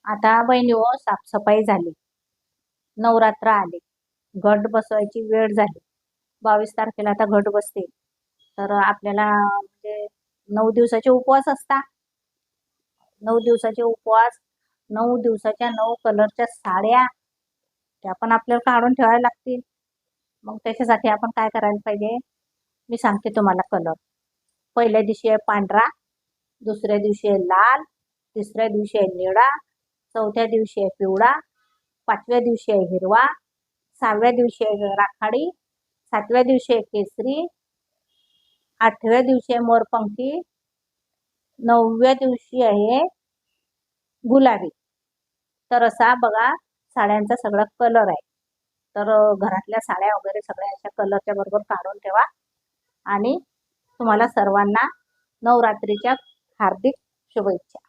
आता बहिणीहो, साफसफाई झाली, नवरात्र आले, घट बसवायची वेळ झाली. 22 तारखेला आता घट बसते. तर आपल्याला म्हणजे 9 दिवसाचे उपवास असतात. 9 दिवसाचे उपवास, 9 दिवसाच्या 9 कलरच्या साड्या, त्या पण आपल्याला काढून ठेवायला लागतील. मग त्याच्यासाठी आपण काय करायला पाहिजे, मी सांगते तुम्हाला कलर. पहिल्या दिवशी आहे पांढरा, दुसऱ्या दिवशी आहे लाल, तिसऱ्या दिवशी आहे निळा, चौथ्या दिवशी आहे पिवळा, पाचव्या दिवशी आहे हिरवा, सहाव्या दिवशी आहे राखाडी, सातव्या दिवशी आहे केसरी, आठव्या दिवशी आहे मोरपंखी, नवव्या दिवशी आहे गुलाबी. तर असा बघा साड्यांचा सगळा कलर आहे. तर घरातल्या साड्या वगैरे सगळ्या अशा कलरच्या बरोबर काढून ठेवा. आणि तुम्हाला सर्वांना नवरात्रीच्या हार्दिक शुभेच्छा.